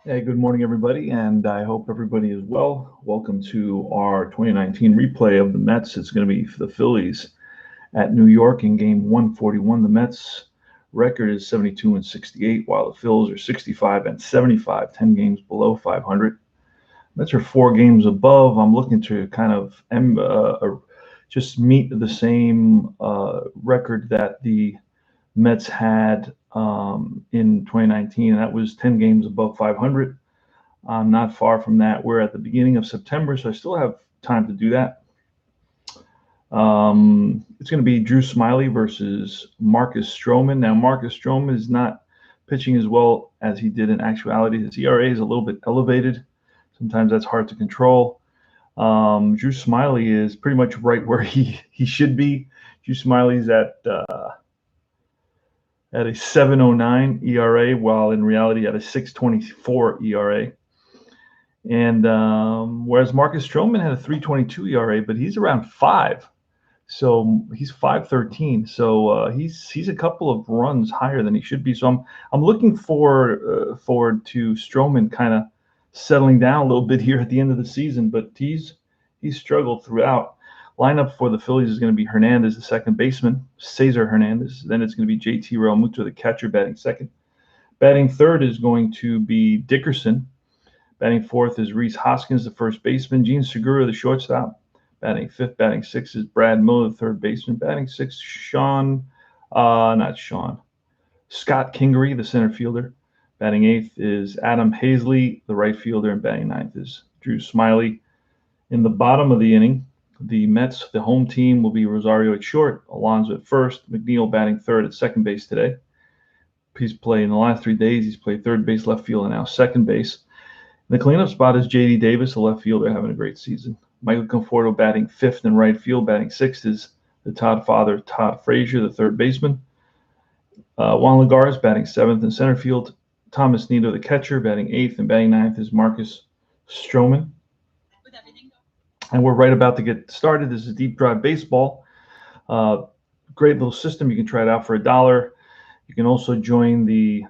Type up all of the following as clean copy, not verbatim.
Hey, good morning, everybody, and I hope everybody is well. Welcome to our 2019 replay of the Mets. It's going to be for the Phillies at New York in game 141. The Mets record is 72 and 68, while the Phils are 65 and 75, 10 games below 500. Mets are 4 games above. I'm looking to kind of just meet the same record that the Mets had in 2019, and that was 10 games above 500. I'm not far from that. We're at the beginning of September, so I still have time to do that. It's going to be Drew Smiley versus Marcus Strowman. Now, Marcus Strowman is not pitching as well as he did in actuality. His ERA is a little bit elevated. Sometimes that's hard to control. Drew Smiley is pretty much right where he should be. Drew Smiley's at a 7.09 ERA, while in reality at a 6.24 ERA. And whereas Marcus Strowman had a 3.22 ERA, but he's around 5, so he's 5.13. So he's a couple of runs higher than he should be. So I'm looking forward to Strowman kind of settling down a little bit here at the end of the season. But he's struggled throughout. Lineup for the Phillies is going to be Hernandez, the second baseman, Cesar Hernandez. Then it's going to be JT Realmuto, the catcher, batting second. Batting third is going to be Dickerson. Batting fourth is Rhys Hoskins, the first baseman. Eugene Segura, the shortstop. Batting fifth, batting sixth is Brad Miller, the third baseman. Batting sixth, Scott Kingery, the center fielder. Batting eighth is Adam Hazley, the right fielder. And batting ninth is Drew Smiley. In the bottom of the inning, the Mets, the home team, will be Rosario at short, Alonso at first, Mcneil batting third at second base today. He's played in the last 3 days. He's played third base, left field, and now second base. The cleanup spot is J.D. Davis, the left fielder, having a great season. Michael Conforter batting fifth in right field. Batting sixth is the Todd Frazier, the third baseman. Juan Legaris batting seventh in center field. Thomas Neado, the catcher, batting eighth, and batting ninth is Marcus Strowman. And we're right about to get started. This is Deep Drive Baseball. Great little system. You can try it out for $1. You can also join the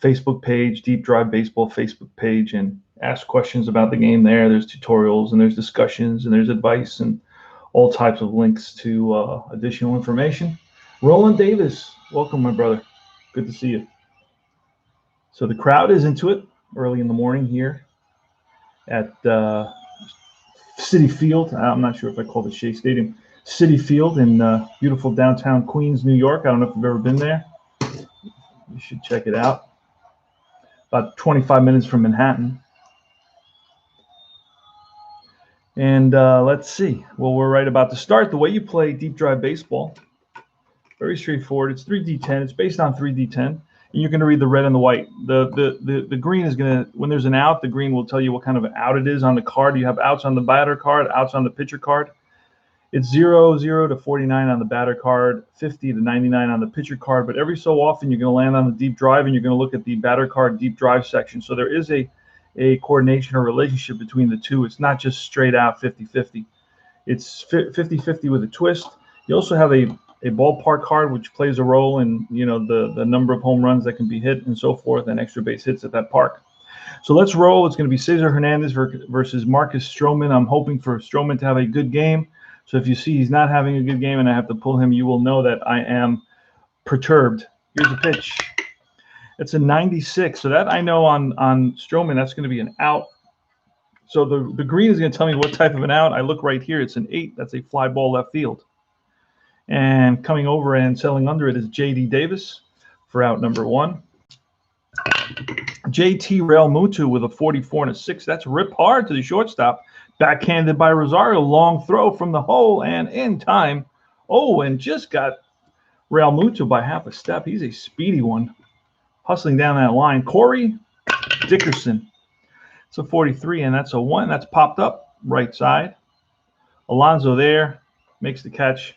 Facebook page, Deep Drive Baseball Facebook page, and ask questions about the game there. There's tutorials and there's discussions and there's advice and all types of links to additional information. Roland Davis, welcome, my brother. Good to see you. So the crowd is into it early in the morning here at Citi Field. I'm not sure if I call it Shea Stadium. Citi Field in beautiful downtown Queens, New York. I don't know if you've ever been there. You should check it out. About 25 minutes from Manhattan. And let's see. Well, we're right about to start. The way you play Deep Drive Baseball, very straightforward. It's 3D10. It's based on 3D10. And you're going to read the red and the white. The green is going to, when there's an out, the green will tell you what kind of an out it is on the card. You have outs on the batter card, outs on the pitcher card. It's 0 to 49 on the batter card, 50 to 99 on the pitcher card. But every so often, you're going to land on the deep drive, and you're going to look at the batter card deep drive section. So there is a coordination or relationship between the two. It's not just straight out 50-50. It's 50-50 with a twist. You also have a ballpark card, which plays a role in the number of home runs that can be hit and so forth, and extra base hits at that park. So let's roll. It's going to be Cesar Hernandez versus Marcus Strowman. I'm hoping for Strowman to have a good game. So if you see he's not having a good game and I have to pull him, you will know that I am perturbed. Here's a pitch. It's a 96. So that I know on Strowman, that's going to be an out. So the green is going to tell me what type of an out. I look right here. It's an 8. That's a fly ball left field. And coming over and selling under it is J.D. Davis for out number 1. JT Realmuto with a 44 and a 6. That's rip hard to the shortstop. Backhanded by Rosario. Long throw from the hole and in time. Oh, and just got Realmuto by half a step. He's a speedy one. Hustling down that line. Corey Dickerson. It's a 43, and that's a 1. That's popped up right side. Alonso there. Makes the catch.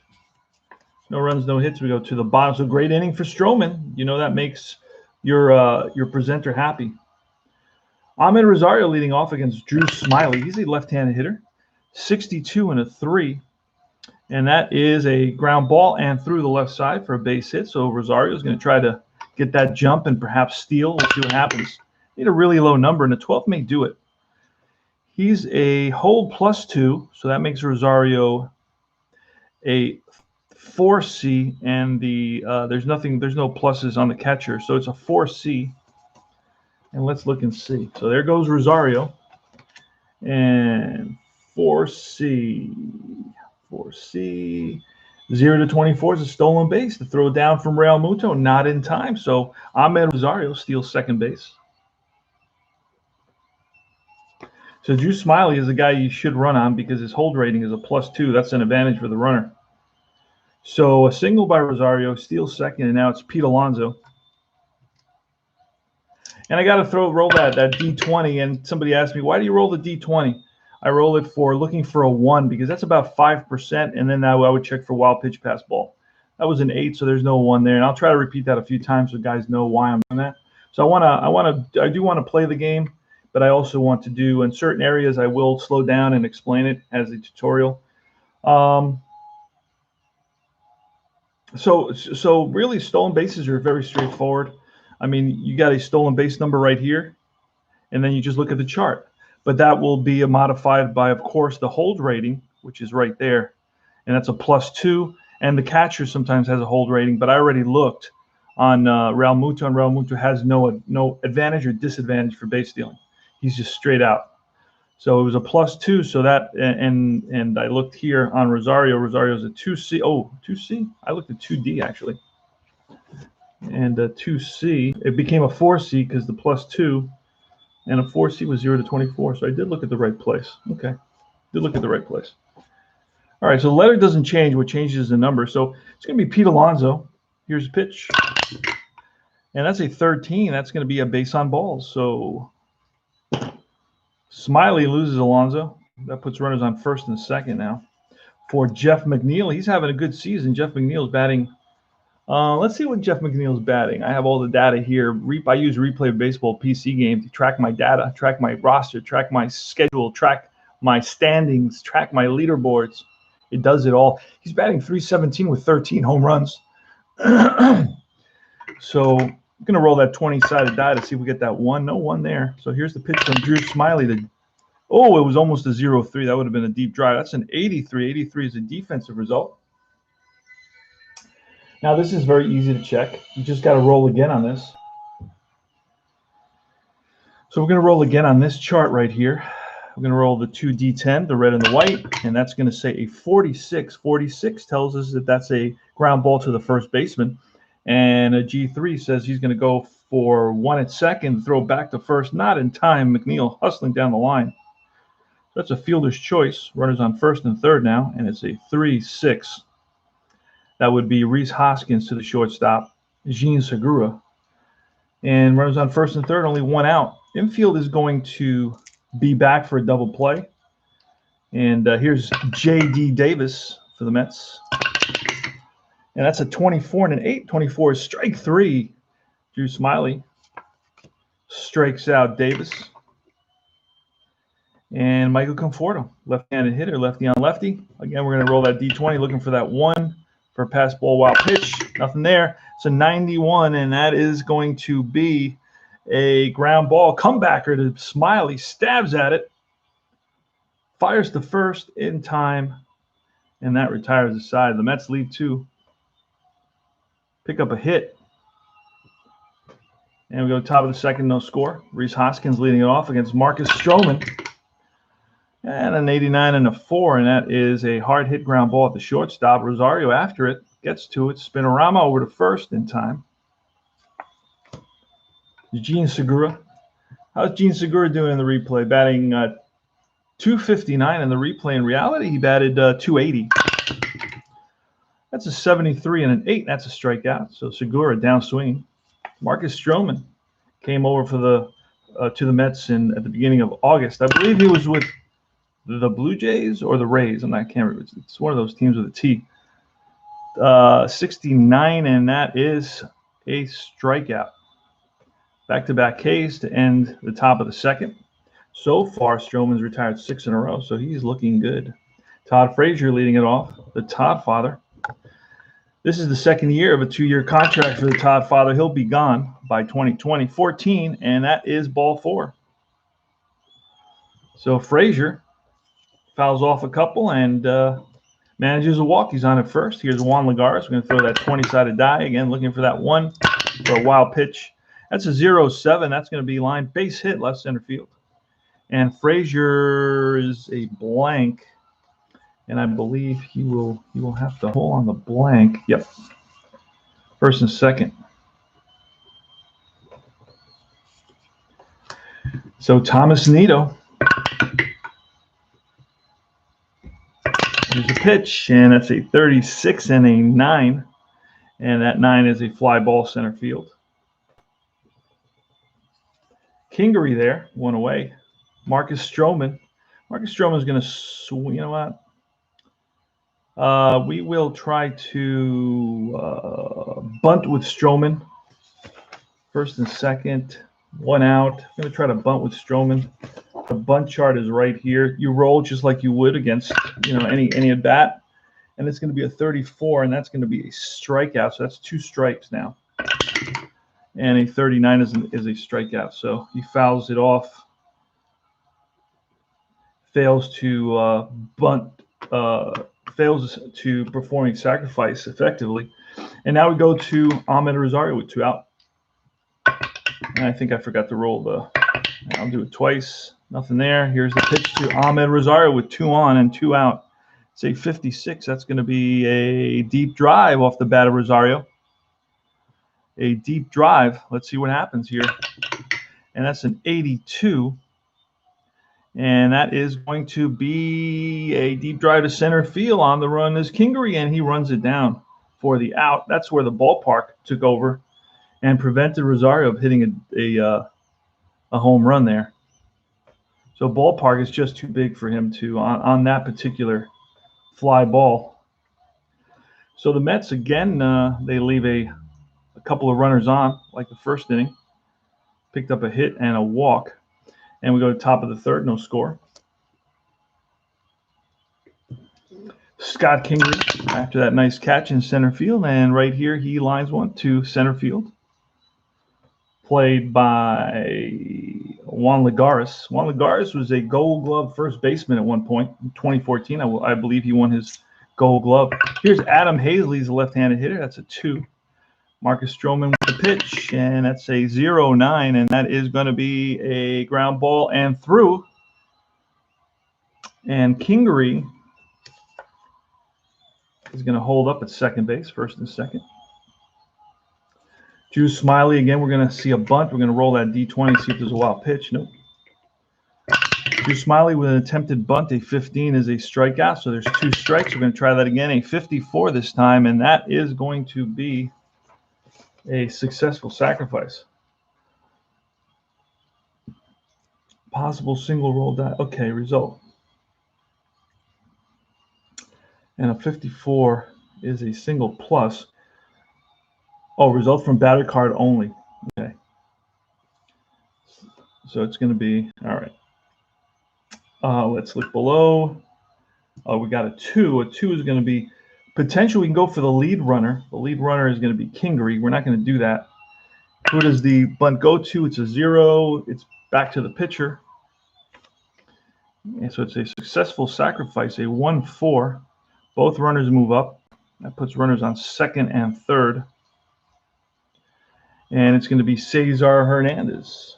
No runs, no hits. We go to the bottom. So great inning for Strowman. You know that makes your presenter happy. Ahmed Rosario leading off against Drew Smiley. He's a left-handed hitter, 62 and a 3. And that is a ground ball and through the left side for a base hit. So Rosario is going to try to get that jump and perhaps steal. We'll see what happens. Need a really low number, and the 12 may do it. He's a hold +2, so that makes Rosario a 4C, and there's no pluses on the catcher, so it's a 4C. And let's look and see. So there goes Rosario, and 4C, 0 to 24 is a stolen base. The throw down from Real Muto, not in time. So Ahmed Rosario steals second base. So Drew Smiley is a guy you should run on because his hold rating is a +2. That's an advantage for the runner. So a single by Rosario, steals second, and now it's Pete Alonso. And I got to roll that D20. And somebody asked me, why do you roll the D20? I roll it for looking for a 1 because that's about 5%. And then I would check for wild pitch pass ball. That was an 8, so there's no 1 there. And I'll try to repeat that a few times so guys know why I'm doing that. So I do want to play the game, but I also want to do in certain areas I will slow down and explain it as a tutorial. So really stolen bases are very straightforward. I mean, you got a stolen base number right here, and then you just look at the chart. But that will be modified by, of course, the hold rating, which is right there. And that's a +2. And the catcher sometimes has a hold rating, but I already looked on Real Muto, and Real Muto has no advantage or disadvantage for base stealing. He's just straight out. So it was a +2. So that, and I looked here on Rosario. Rosario's a 2C. Oh, 2C? I looked at 2D, actually. And a 2C. It became a 4C because the +2. And a 4C was 0 to 24. So I did look at the right place. Okay. Did look at the right place. All right. So the letter doesn't change. What changes is the number. So it's going to be Pete Alonso. Here's a pitch. And that's a 13. That's going to be a base on balls. So Smiley loses Alonso. That puts runners on first and second now. For Jeff Mcneil, he's having a good season. Jeff McNeil's batting. Let's see what Jeff McNeil's batting. I have all the data here. I use Replay Baseball PC game to track my data, track my roster, track my schedule, track my standings, track my leaderboards. It does it all. He's batting .317 with 13 home runs. So I'm going to roll that 20-sided die to see if we get that 1. No 1 there. So here's the pitch from Drew Smiley. It was almost a 0-3. That would have been a deep drive. That's an 83. 83 is a defensive result. Now, this is very easy to check. You just got to roll again on this. So we're going to roll again on this chart right here. We're going to roll the 2D10, the red and the white, and that's going to say a 46. 46 tells us that that's a ground ball to the first baseman. And a G3 says he's going to go for 1 at second, throw back to first, not in time. Mcneil hustling down the line. So that's a fielder's choice. Runners on first and third now, and it's a 3-6. That would be Rhys Hoskins to the shortstop, Eugene Segura. And runners on first and third, only 1 out. Infield is going to be back for a double play. And here's J.D. Davis for the Mets. And that's a 24 and an 8. 24 is strike 3. Drew Smiley strikes out Davis. And Michael Conforter, left-handed hitter, lefty on lefty. Again, we're going to roll that D20, looking for that 1. For pass ball wild pitch, nothing there. It's a 91, and that is going to be a ground ball comebacker to Smiley. Stabs at it, fires to first in time, and that retires the side. The Mets lead 2. Pick up a hit, and we go top of the second, no score. Rhys Hoskins leading it off against Marcus Strowman. And an 89 and a 4, and that is a hard hit ground ball at the shortstop. Rosario after it, gets to it. Spinorama over to first in time. Eugene Segura. How's Gene Segura doing in the replay? Batting .259 in the replay. In reality, he batted .280. That's a 73 and an 8. That's a strikeout. So Segura downswinging. Marcus Strowman came over for to the Mets at the beginning of August. I believe he was with the Blue Jays or the Rays. I can't remember. It's one of those teams with a T. 69, and that is a strikeout. Back-to-back Ks to end the top of the second. So far, Strowman's retired 6 in a row, so he's looking good. Todd Frazier leading it off, the Todd father. This is the second year of a 2-year contract for the Todd father. He'll be gone by 2020. 14, and that is ball 4. So Frazier fouls off a couple and manages a walk. He's on at first. Here's Juan Legaris. We're going to throw that 20-sided die again, looking for that one for a wild pitch. That's a 0-7. That's going to be line base hit left center field. And Frazier is a blank. And I believe he will have to hold on the blank. Yep. First and second. So Thomas Neado. Here's a pitch, and that's a 36 and a 9. And that 9 is a fly ball center field. Kingery there, one away. Marcus Strowman. Marcus Strowman is going to swing. You know what? We will try to bunt with Strowman. First and second, one out. I'm going to try to bunt with Strowman. The bunt chart is right here. You roll just like you would against any at bat, and it's going to be a 34, and that's going to be a strikeout. So that's 2 strikes now, and a 39 is a strikeout. So he fouls it off, fails to bunt. Fails to perform a sacrifice effectively. And now we go to Ahmed Rosario with 2 out. And I think I forgot to roll I'll do it twice. Nothing there. Here's the pitch to Ahmed Rosario with 2 on and 2 out. It's a 56. That's going to be a deep drive off the bat of Rosario. A deep drive. Let's see what happens here. And that's an 82. And that is going to be a deep drive to center field. On the run is Kingery, and he runs it down for the out. That's where the ballpark took over and prevented Rosario of hitting a home run there. So ballpark is just too big for him to on that particular fly ball. So the Mets, again, they leave a couple of runners on, like the first inning. Picked up a hit and a walk. And we go to top of the third, no score. Scott Kingery after that nice catch in center field. And right here, he lines one to center field. Played by Juan Legaris. Juan Legaris was a Gold Glove first baseman at one point in 2014. I believe he won his Gold Glove. Here's Adam Hazley's a left-handed hitter. That's a 2. Marcus Strowman with the pitch, and that's a 0-9, and that is going to be a ground ball and through. And Kingery is going to hold up at second base, first and second. Juice Smiley, again, we're going to see a bunt. We're going to roll that D20, see if there's a wild pitch. Nope. Juice Smiley with an attempted bunt, a 15 is a strikeout, so there's 2 strikes. We're going to try that again, a 54 this time, and that is going to be a successful sacrifice. Possible single roll die. Okay, result. And a 54 is a single plus. Oh, result from batter card only. Okay. So it's going to be, all right. Let's look below. We got a 2. A 2 is going to be potentially, we can go for the lead runner. The lead runner is going to be Kingery. We're not going to do that. Who does the bunt go to? It's a 0. It's back to the pitcher. And so it's a successful sacrifice, a 1-4. Both runners move up. That puts runners on second and third. And it's going to be Cesar Hernandez.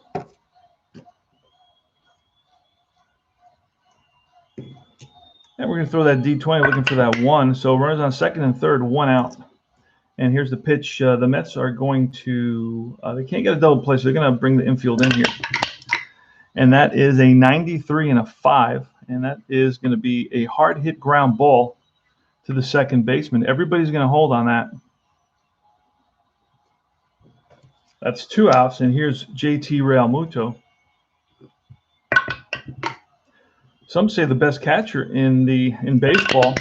And we're going to throw that D20 looking for that 1. So runners on second and third, 1 out. And here's the pitch. The Mets are going to they can't get a double play, so they're going to bring the infield in here. And that is a 93 and a 5. And that is going to be a hard hit ground ball to the second baseman. Everybody's going to hold on that. That's 2 outs. And here's JT Realmuto. Some say the best catcher in baseball,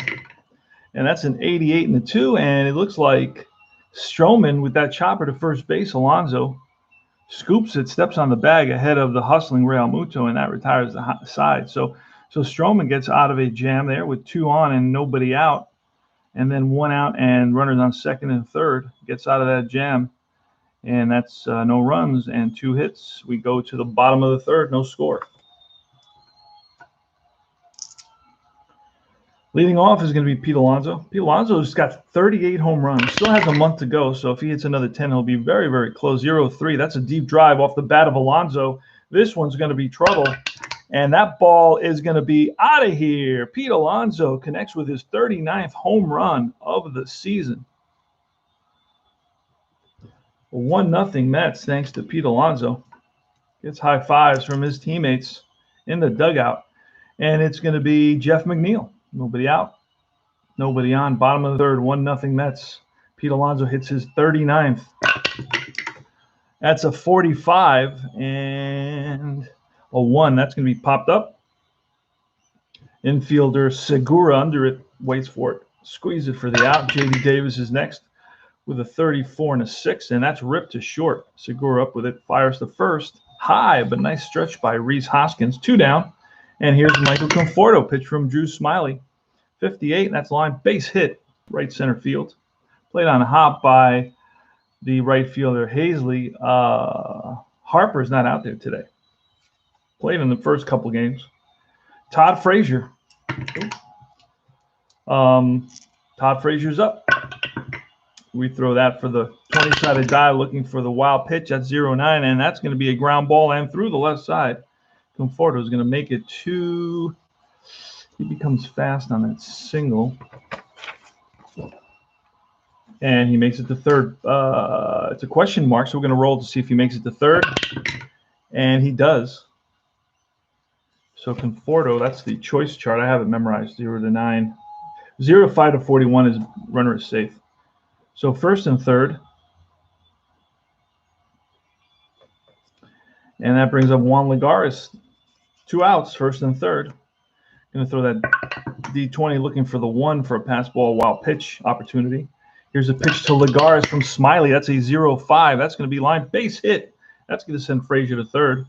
and that's an 88 and a 2. And it looks like Strowman with that chopper to first base. Alonso scoops it, steps on the bag ahead of the hustling Realmuto, and that retires the side. So Strowman gets out of a jam there with 2 on and nobody out. And then 1 out and runners on second and third. Gets out of that jam. And that's no runs and 2 hits. We go to the bottom of the third, no score. Leading off is going to be Pete Alonso. Pete Alonso's got 38 home runs. Still has a month to go, so if he hits another 10, he'll be very, very close. 0-3. That's a deep drive off the bat of Alonso. This one's going to be trouble, and that ball is going to be out of here. Pete Alonso connects with his 39th home run of the season. 1-0 Mets, thanks to Pete Alonso. Gets high fives from his teammates in the dugout, and it's going to be Jeff McNeil. Nobody out, nobody on. Bottom of the third, 1-0 Mets. Pete Alonso hits his 39th. That's a 45 and a 1. That's going to be popped up. Infielder Segura under it, waits for it. Squeeze it for the out. J.D. Davis is next with a 34 and a 6, and that's ripped to short. Segura up with it, fires to first. High, but nice stretch by Rhys Hoskins. 2 down. And here's Michael Conforto, pitch from Drew Smiley. 58, and that's line. Base hit, right center field. Played on a hop by the right fielder, Hazley. Harper's not out there today. Played in the first couple games. Todd Frazier. Todd Frazier's up. We throw that for the 20-sided die, looking for the wild pitch. That's 0-9, and that's going to be a ground ball and through the left side. Conforto is going to make it to. He becomes fast on that single. And he makes it to third. It's a question mark, so we're going to roll to see if he makes it to third. And he does. So Conforto, that's the choice chart. I have it memorized, 0-9. 0-5 to 41 is runner is safe. So first and third. And that brings up Juan Legaris. 2 outs, first and third. Going to throw that D20, looking for the 1 for a pass ball wild pitch opportunity. Here's a pitch to Legaris from Smiley. That's a 0-5. That's going to be line base hit. That's going to send Frazier to third.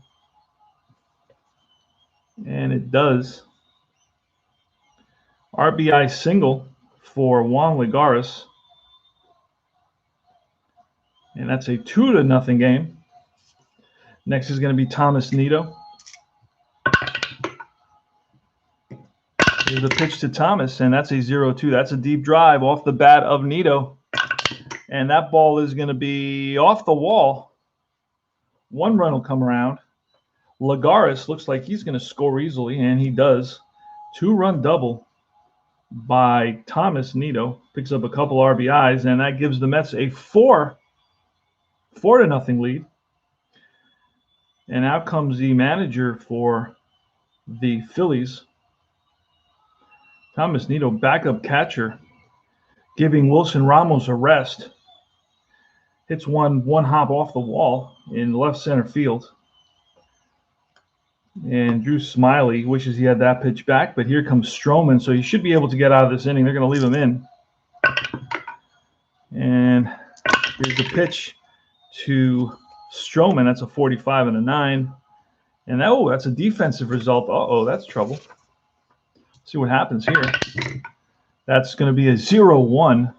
And it does. RBI single for Juan Legaris. And that's a 2-0 game. Next is going to be Thomas Neado. Here's a pitch to Thomas, and that's a 0-2. That's a deep drive off the bat of Neado. And that ball is going to be off the wall. 1 run will come around. Legaris looks like he's going to score easily, and he does. 2-run double by Thomas Neado. Picks up a couple RBIs, and that gives the Mets a 4-0 lead. And out comes the manager for the Phillies. Thomas Neado, backup catcher, giving Wilson Ramos a rest. Hits one hop off the wall in left center field. And Drew Smiley wishes he had that pitch back, but here comes Strowman, so he should be able to get out of this inning. They're going to leave him in. And here's the pitch to Strowman. That's a 45 and a 9. And that's a defensive result. Uh-oh, that's trouble. See what happens here. That's going to be a 0-1,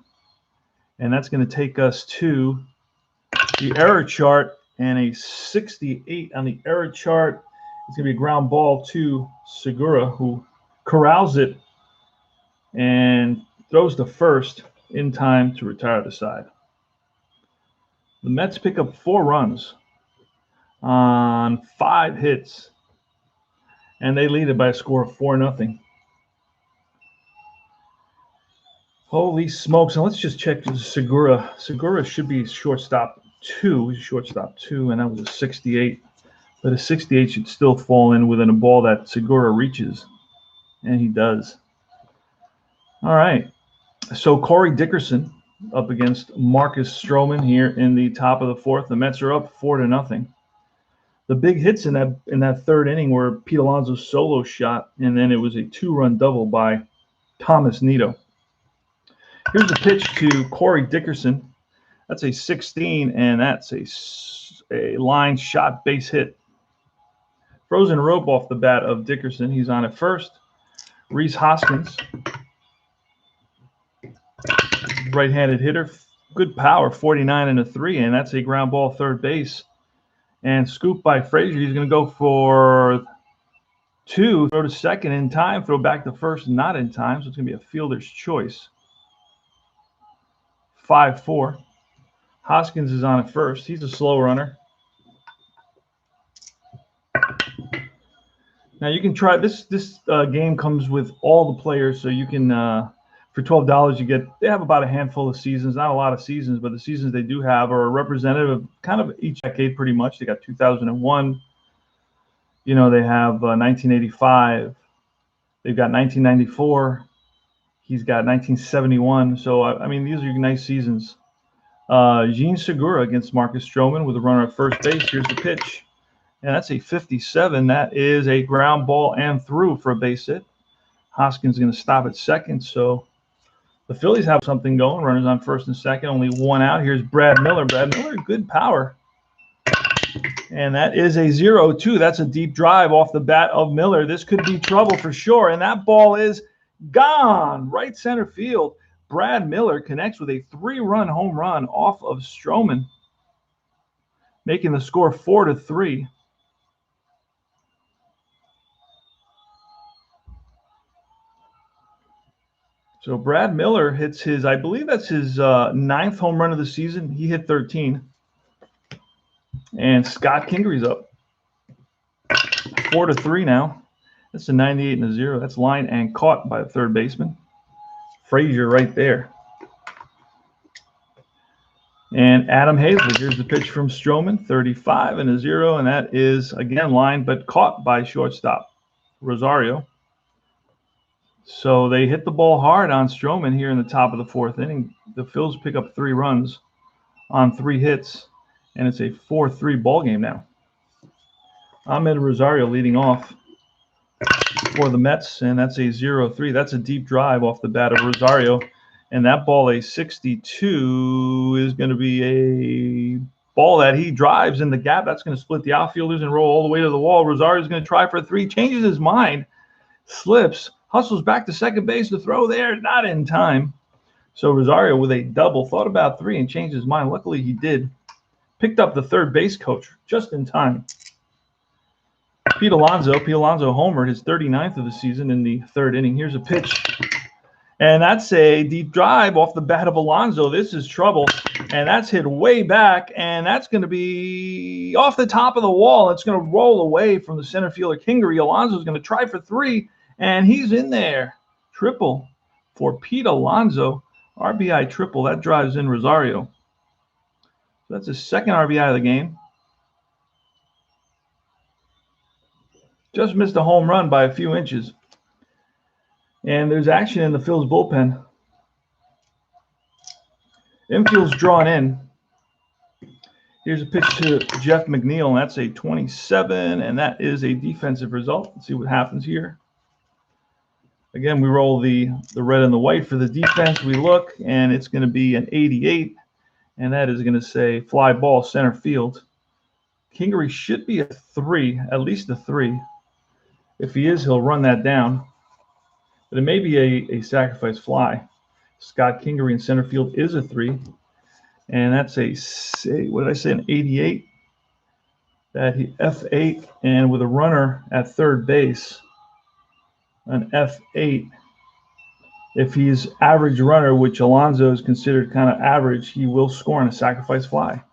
and that's going to take us to the error chart, and a 68 on the error chart. It's going to be a ground ball to Segura, who corrals it and throws to first in time to retire the side. The Mets pick up 4 runs on 5 hits, and they lead it by a score of 4-0. Holy smokes. And let's just check Segura. Segura should be shortstop 2. He's shortstop 2, and that was a 68. But a 68 should still fall in within a ball that Segura reaches. And he does. All right. So Corey Dickerson up against Marcus Strowman here in the top of the 4th. The Mets are up 4-0. The big hits in that third inning were Pete Alonso's solo shot, and then it was a 2-run double by Thomas Neado. Here's a pitch to Corey Dickerson. That's a 16, and that's a line shot base hit. Frozen rope off the bat of Dickerson. He's on at first. Rhys Hoskins right-handed hitter. Good power, 49 and a 3, and that's a ground ball third base. And scoop by Frazier. He's going to go for 2, throw to second in time, throw back to first, not in time. So it's going to be a fielder's choice. 5-4. Hoskins is on at first. He's a slow runner. Now you can try this. This game comes with all the players, so you can for $12 they have about a handful of seasons, not a lot of seasons, but the seasons they do have are representative of kind of each decade pretty much. They got 2001. You know, they have 1985. They've got 1994. He's got 1971. So I mean, these are nice seasons. Eugene Segura against Marcus Strowman with a runner at first base. Here's the pitch. And that's a 57. That is a ground ball and through for a base hit. Hoskins is going to stop at second. So the Phillies have something going. Runners on first and second. Only one out. Here's Brad Miller. Brad Miller, good power. And that is a 0-2. That's a deep drive off the bat of Miller. This could be trouble for sure. And that ball is gone. Right center field. Brad Miller connects with a 3-run home run off of Strowman, making the score 4-3. So Brad Miller hits his, I believe that's his 9th home run of the season. He hit 13. And Scott Kingery's up. 4-3 now. That's a 98 and a 0. That's line and caught by the third baseman. Frazier right there. And Adam Hazlett. Here's the pitch from Strowman. 35 and a 0. And that is, again, line but caught by shortstop Rosario. So they hit the ball hard on Strowman here in the top of the 4th inning. The Phils pick up 3 runs on 3 hits, and it's a 4-3 ball game now. Ahmed Rosario leading off for the Mets, and that's a 0-3. That's a deep drive off the bat of Rosario, and that ball, a 62, is going to be a ball that he drives in the gap. That's going to split the outfielders and roll all the way to the wall. Rosario's going to try for 3, changes his mind, slips, hustles back to second base to throw there, not in time. So Rosario with a double, thought about 3 and changed his mind. Luckily he did. Picked up the third base coach just in time. Pete Alonso homered his 39th of the season in the 3rd inning. Here's a pitch. And that's a deep drive off the bat of Alonso. This is trouble. And that's hit way back. And that's going to be off the top of the wall. It's going to roll away from the center fielder Kingery. Alonso's going to try for 3. And he's in there. Triple for Pete Alonso. RBI triple. That drives in Rosario. So that's his 2nd RBI of the game. Just missed a home run by a few inches. And there's action in the Phil's bullpen. Infield's drawn in. Here's a pitch to Jeff Mcneil, and that's a 27, and that is a defensive result. Let's see what happens here. Again, we roll the red and the white for the defense. We look, and it's going to be an 88, and that is going to say fly ball center field. Kingery should be a 3, at least a 3. If he is, he'll run that down. But it may be a sacrifice fly. Scott Kingery in center field is a 3, and that's what did I say, an 88? That he F8, and with a runner at third base, an F8. If he's average runner, which Alonso is considered kind of average, he will score on a sacrifice fly.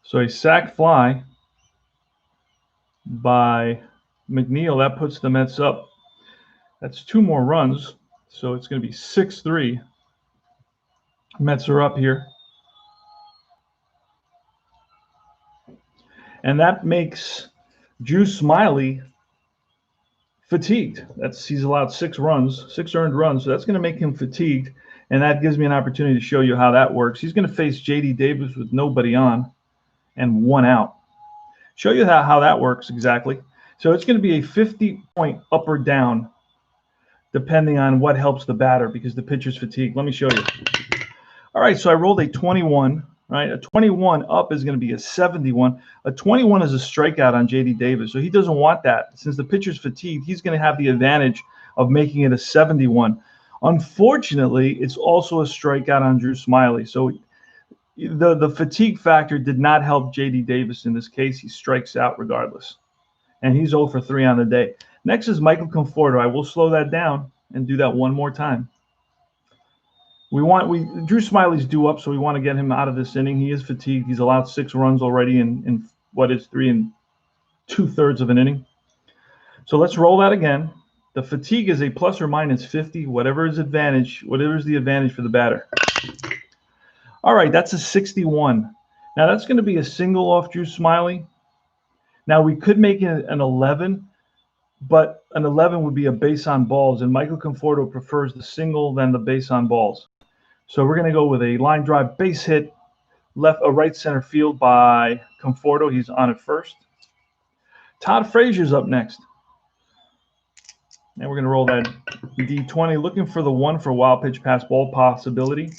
So a sac fly by Mcneil, that puts the Mets up. That's 2 more runs, so it's going to be 6-3. Mets are up here. And that makes Drew Smiley fatigued. He's allowed 6 runs, 6 earned runs, so that's going to make him fatigued, and that gives me an opportunity to show you how that works. He's going to face J.D. Davis with nobody on and 1 out. Show you how that works exactly. So it's going to be a 50-point up or down, depending on what helps the batter, because the pitcher's fatigued. Let me show you. All right, so I rolled a 21. Right, a 21 up is going to be a 71. A 21 is a strikeout on J.D. Davis, so he doesn't want that. Since the pitcher's fatigued, he's going to have the advantage of making it a 71. Unfortunately, it's also a strikeout on Drew Smiley. So the fatigue factor did not help J.D. Davis in this case. He strikes out regardless. And he's 0 for 3 on the day. Next is Michael Conforter. I will slow that down and do that one more time. Drew Smiley's due up, so we want to get him out of this inning. He is fatigued. He's allowed 6 runs already in what is 3 2/3 of an inning. So let's roll that again. The fatigue is a plus or minus 50, whatever is the advantage for the batter. All right, that's a 61. Now that's going to be a single off Drew Smiley. Now we could make it an 11, but an 11 would be a base on balls, and Michael Conforto prefers the single than the base on balls. So we're going to go with a line drive base hit, right center field by Conforto. He's on at first. Todd Frazier's up next. And we're going to roll that D20, looking for the 1 for wild pitch pass ball possibility.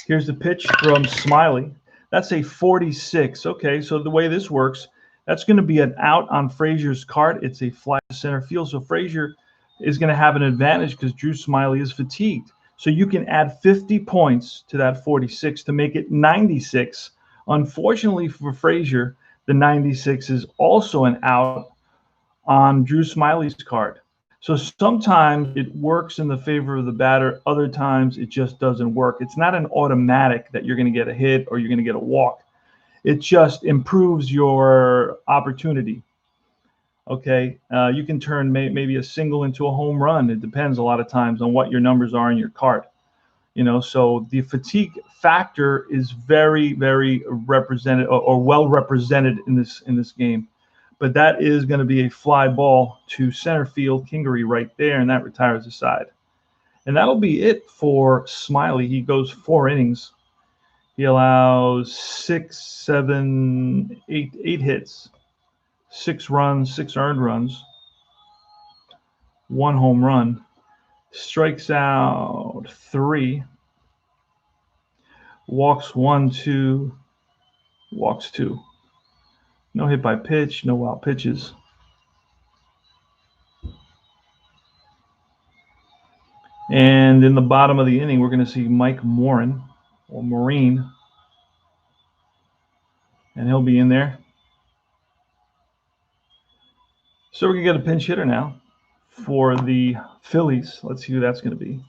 Here's the pitch from Smiley. That's a 46. Okay, so the way this works, that's going to be an out on Frazier's card. It's a fly to center field. So Frazier is going to have an advantage because Drew Smiley is fatigued. So you can add 50 points to that 46 to make it 96. Unfortunately for Frazier, the 96 is also an out on Drew Smiley's card. So sometimes it works in the favor of the batter. Other times it just doesn't work. It's not an automatic that you're going to get a hit or you're going to get a walk. It just improves your opportunity. Okay, you can turn maybe a single into a home run. It depends a lot of times on what your numbers are in your card. So the fatigue factor is very, very represented or well represented in this game. But that is going to be a fly ball to center field, Kingery right there, and that retires the side. And that'll be it for Smiley. He goes 4 innings. He allows 6, 7, 8 hits, 6 runs, 6 earned runs, 1 home run, strikes out 3, walks 1, 2, walks 2. No hit by pitch, no wild pitches. And in the bottom of the inning, we're going to see Mike Morin, or Marine, and he'll be in there. So we're going to get a pinch hitter now for the Phillies. Let's see who that's going to be.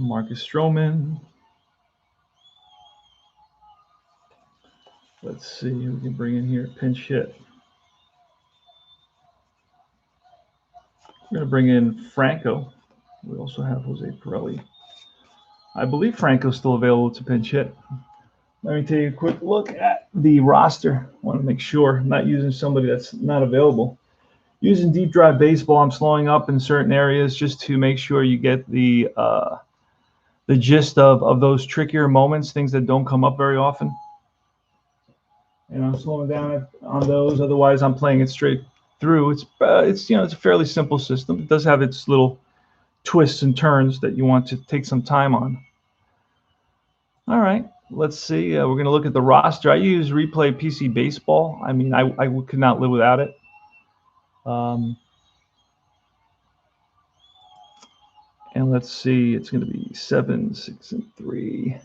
Marcus Strowman. Let's see who we can bring in here. Pinch hit. We're going to bring in Franco. We also have Jose Pirelli. I believe Franco's still available to pinch hit. Let me take a quick look at the roster. I want to make sure I'm not using somebody that's not available. Using deep drive baseball, I'm slowing up in certain areas just to make sure you get the gist of those trickier moments, things that don't come up very often. And I'm slowing down on those. Otherwise, I'm playing it straight through. It's a fairly simple system. It does have its little twists and turns that you want to take some time on. All right, let's see. We're going to look at the roster. I use Replay PC Baseball. I mean, I could not live without it. And let's see. It's going to be 7, 6, and 3.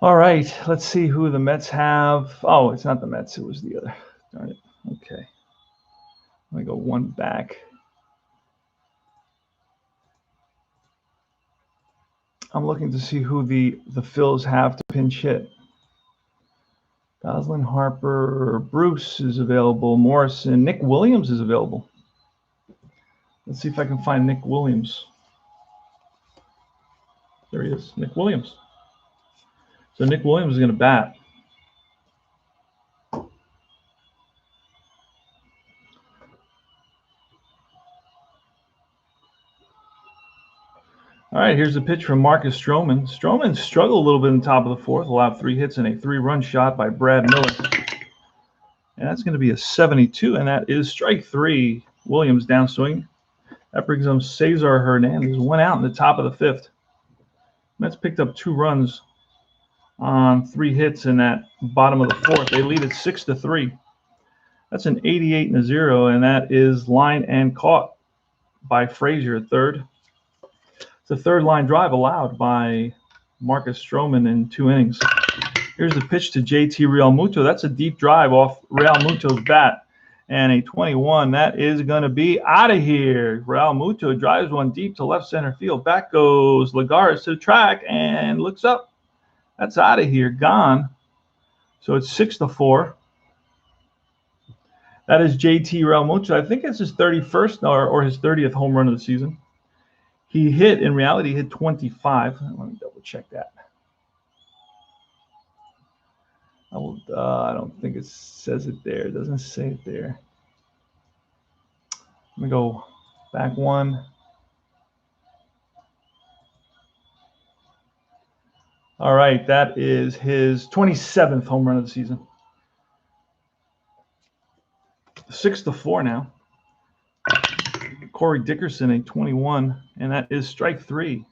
All right, let's see who the Mets have. Oh, it's not the Mets. It was the other. Darn it. Okay. Let me go one back. I'm looking to see who the Phils have to pinch hit. Goslin, Harper, Bruce is available. Morrison, Nick Williams is available. Let's see if I can find Nick Williams. There he is, Nick Williams. So Nick Williams is going to bat. All right, here's the pitch from Marcus Strowman. Strowman struggled a little bit in the top of the 4th, allowed 3 hits and a 3-run shot by Brad Miller. And that's going to be a 72, and that is strike 3. Williams downswing. That brings him Cesar Hernandez, 1 out in the top of the 5th. Mets picked up 2 runs on 3 hits in that bottom of the 4th. They lead it 6-3. That's an 88 and a 0, and that is line and caught by Frazier, third. It's a third line drive allowed by Marcus Strowman in 2 innings. Here's the pitch to JT Realmuto. That's a deep drive off Realmuto's bat. And a 21. That is going to be out of here. Realmuto drives one deep to left center field. Back goes Legaris to the track and looks up. That's out of here. Gone. So it's 6-4. That is JT Realmuto. I think it's his 31st or his 30th home run of the season. He hit, in reality, hit 25. Let me double check that. I don't think it says it there. It doesn't say it there. Let me go back one. All right, that is his 27th home run of the season. 6-4 now. Corey Dickerson, a 21, and that is strike 3.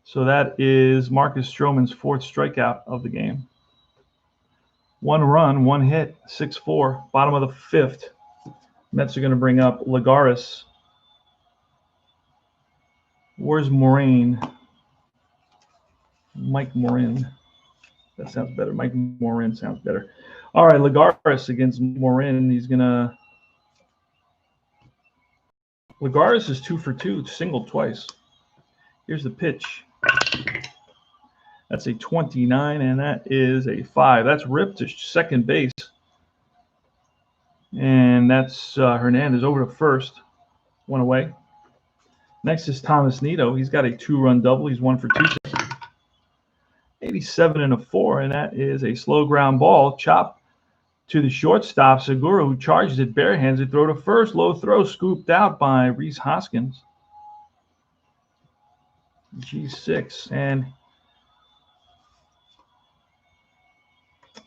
So that is Marcus Stroman's 4th strikeout of the game. 1 run, 1 hit, 6-4. Bottom of the 5th. Mets are going to bring up Legaris. Where's Moraine? Mike Morin. That sounds better. Mike Morin sounds better. All right, Legaris against Morin. He's going to... Legaris is 2 for 2, singled twice. Here's the pitch. That's a 29, and that is a 5. That's ripped to second base. And that's Hernandez over to first. 1 away. Next is Thomas Neado. He's got a 2-run double. He's 1 for 2. 87 and a 4, and that is a slow ground ball. Chop to the shortstop, Segura, who charges it barehanded. Throw to first. Low throw scooped out by Rhys Hoskins. G6. And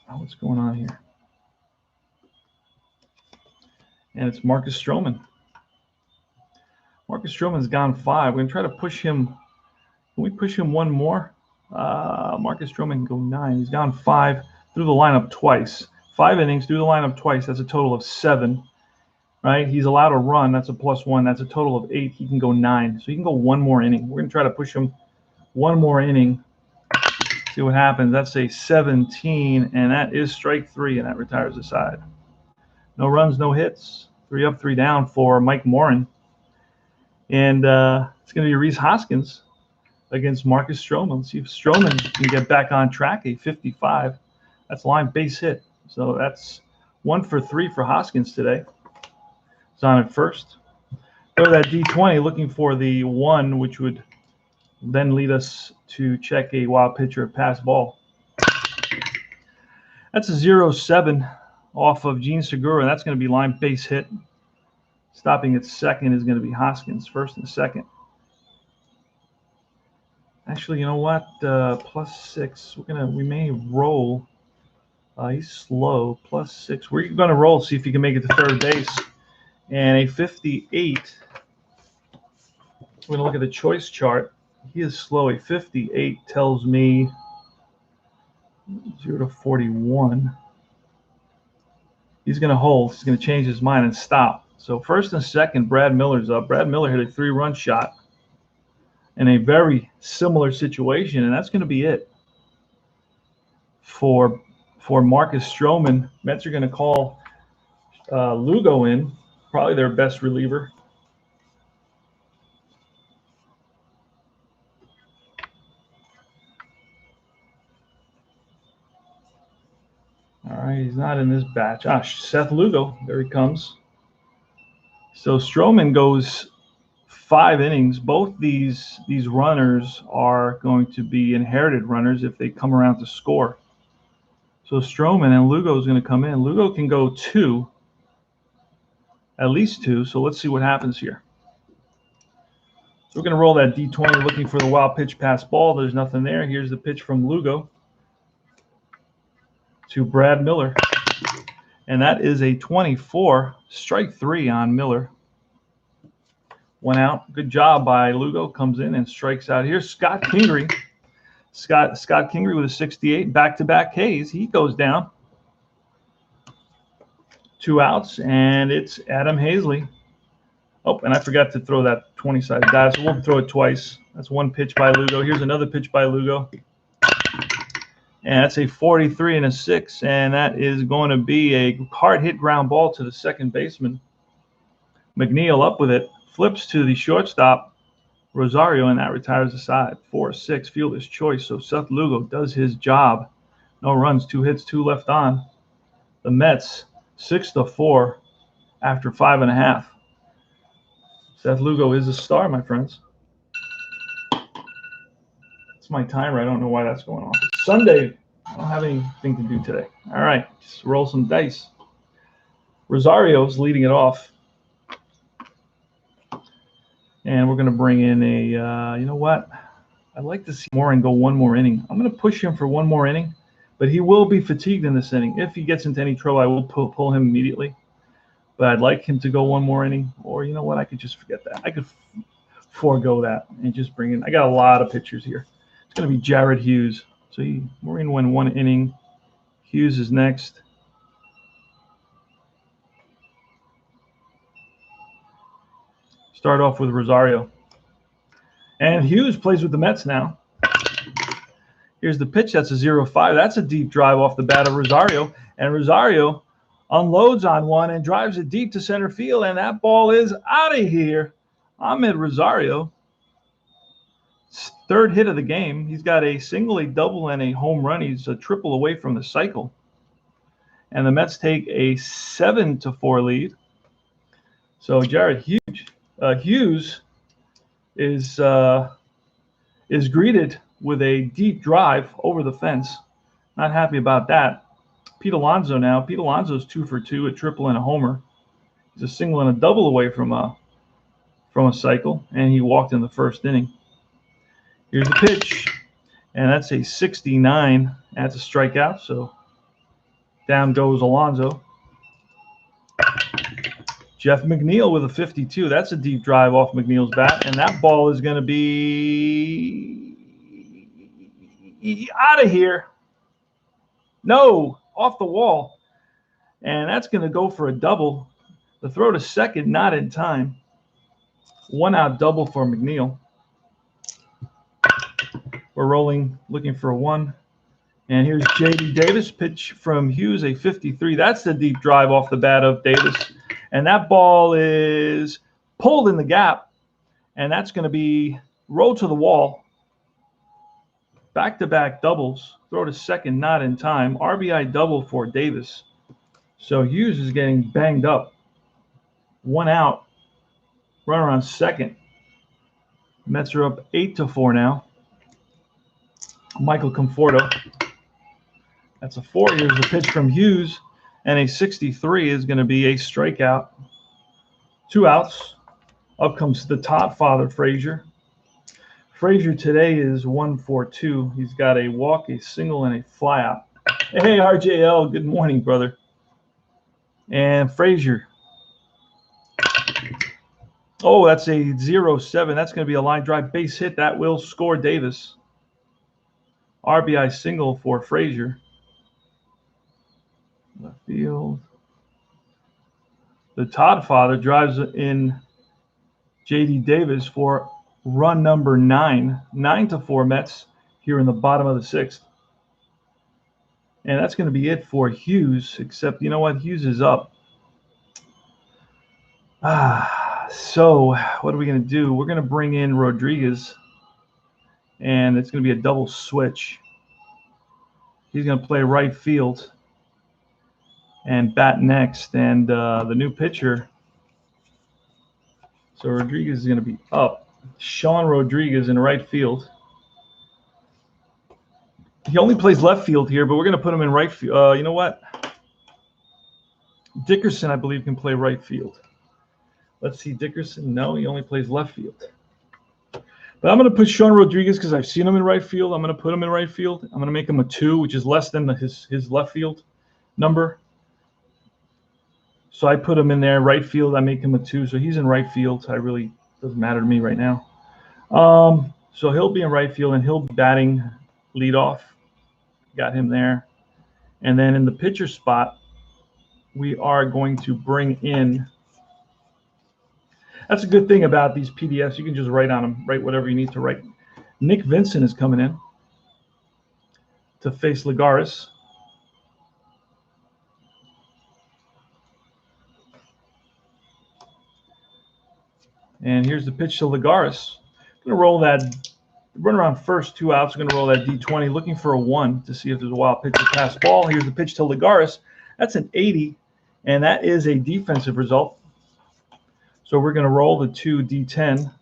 what's going on here? And it's Marcus Strowman. Marcus Strowman's gone 5. We're going to try to push him. Can we push him 1 more? Marcus Strowman can go 9. He's gone 5 through the lineup twice. 5 innings through the lineup twice. That's a total of 7. Right? He's allowed a run. That's a +1. That's a total of 8. He can go 9. So he can go 1 more inning. We're going to try to push him 1 more inning. See what happens. That's a 17, and that is strike 3, and that retires the side. No runs, no hits. 3 up, 3 down for Mike Morin. And it's going to be Rhys Hoskins against Marcus Strowman. Let's see if Strowman can get back on track. A 55. That's line base hit. So that's 1 for 3 for Hoskins today. It's on at first. Throw that D20, looking for the 1, which would then lead us to check a wild pitch or a pass ball. That's a 0-7 off of Eugene Segura. That's going to be line base hit. Stopping at second is going to be Hoskins, first and second. Actually, you know what? +6. We may roll. He's slow. +6. We're going to roll, see if he can make it to third base. And a 58. We're going to look at the choice chart. He is slow. A 58 tells me 0 to 41. He's going to hold. He's going to change his mind and stop. So first and second, Brad Miller's up. Brad Miller hit a 3-run shot in a very similar situation, and that's going to be it for Marcus Strowman. Mets are going to call Lugo in, probably their best reliever. All right, he's not in this batch. Seth Lugo, there he comes. So Strowman goes 5 innings. Both these runners are going to be inherited runners if they come around to score. So Strowman and Lugo is going to come in. Lugo can go 2, at least 2. So let's see what happens here. So we're going to roll that D20, looking for the wild pitch pass ball. There's nothing there. Here's the pitch from Lugo to Brad Miller. And that is a 24, strike 3 on Miller. 1 out. Good job by Lugo. Comes in and strikes out. Here's Scott Kingery. Scott Kingery with a 68. Back-to-back Hayes. He goes down. 2 outs, and it's Adam Hazley. Oh, and I forgot to throw that 20-sided die, so we'll throw it twice. That's 1 pitch by Lugo. Here's another pitch by Lugo. And that's a 43 and a 6, and that is going to be a hard hit ground ball to the second baseman. Mcneil up with it, flips to the shortstop, Rosario, and that retires the side. 4-6, fielder's choice. So Seth Lugo does his job. No runs, 2 hits, 2 left on. The Mets 6-4 after 5.5. Seth Lugo is a star, my friends. It's my timer. I don't know why that's going on. It's Sunday. I don't have anything to do today. All right, just roll some dice. Rosario's leading it off. And we're going to bring in a, you know what? I'd like to see Moore and go 1 more inning. I'm going to push him for 1 more inning, but he will be fatigued in this inning. If he gets into any trouble, I will pull him immediately. But I'd like him to go 1 more inning. Or you know what? I could just forget that. I could forego that and just bring in. I got a lot of pitchers here. It's going to be Jared Hughes. So we're going to win 1 inning. Hughes is next. Start off with Rosario. And Hughes plays with the Mets now. Here's the pitch. That's a 0-5. That's a deep drive off the bat of Rosario. And Rosario unloads on one and drives it deep to center field. And that ball is out of here. Ahmed Rosario, 3rd hit of the game. He's got a single, a double, and a home run. He's a triple away from the cycle. And the Mets take a 7-4 lead. So Jared Hughes is greeted with a deep drive over the fence. Not happy about that. Pete Alonso now. Pete Alonso's 2 for 2, a triple and a homer. He's a single and a double away from a cycle, and he walked in the 1st inning. Here's the pitch, and that's a 69. That's a strikeout, so down goes Alonso. Jeff Mcneil with a 52. That's a deep drive off Mcneil's bat, and that ball is going to be out of here. No, off the wall. And that's going to go for a double. The throw to second, not in time. 1-out double for Mcneil. We're rolling, looking for a 1. And here's J.D. Davis, pitch from Hughes, a 53. That's the deep drive off the bat of Davis. And that ball is pulled in the gap. And that's going to be rolled to the wall. Back-to-back doubles. Throw to second, not in time. RBI double for Davis. So Hughes is getting banged up. 1 out. Runner on second. Mets are up 8-4 now. Michael Conforter. That's a 4. Here's the pitch from Hughes. And a 63 is going to be a strikeout. 2 outs. Up comes the Todd father, Frazier. Frazier today is 1 for 2. He's got a walk, a single, and a flyout. Hey, RJL. Good morning, brother. And Frazier. Oh, that's a 0-7. That's going to be a line drive base hit. That will score Davis. RBI single for Frazier. Left field. The Todd father drives in J.D. Davis for run number 9. 9-4 Mets here in the bottom of the 6th. And that's going to be it for Hughes, except, you know what? Hughes is up. So what are we going to do? We're going to bring in Rodriguez, and it's going to be a double switch. He's going to play right field and bat next. And the new pitcher, so Rodriguez is going to be up. Sean Rodriguez in right field. He only plays left field here, but we're going to put him in right field. You know what? Dickerson, I believe, can play right field. Let's see, Dickerson. No, he only plays left field. But I'm going to put Sean Rodriguez because I've seen him in right field. I'm going to put him in right field. I'm going to make him a 2, which is less than his left field number. So I put him in there, right field. I make him a 2, so he's in right field. So doesn't matter to me right now. So he'll be in right field, and he'll be batting lead off. Got him there. And then in the pitcher spot, we are going to bring in. That's a good thing about these PDFs. You can just write on them, write whatever you need to write. Nick Vincent is coming in to face Legaris. And here's the pitch to Legaris. I'm going to roll that, run around first, 2 outs. I'm going to roll that D20, looking for a 1 to see if there's a wild pitch to pass ball. Here's the pitch to Legaris. That's an 80, and that is a defensive result. So we're going to roll the 2 D10,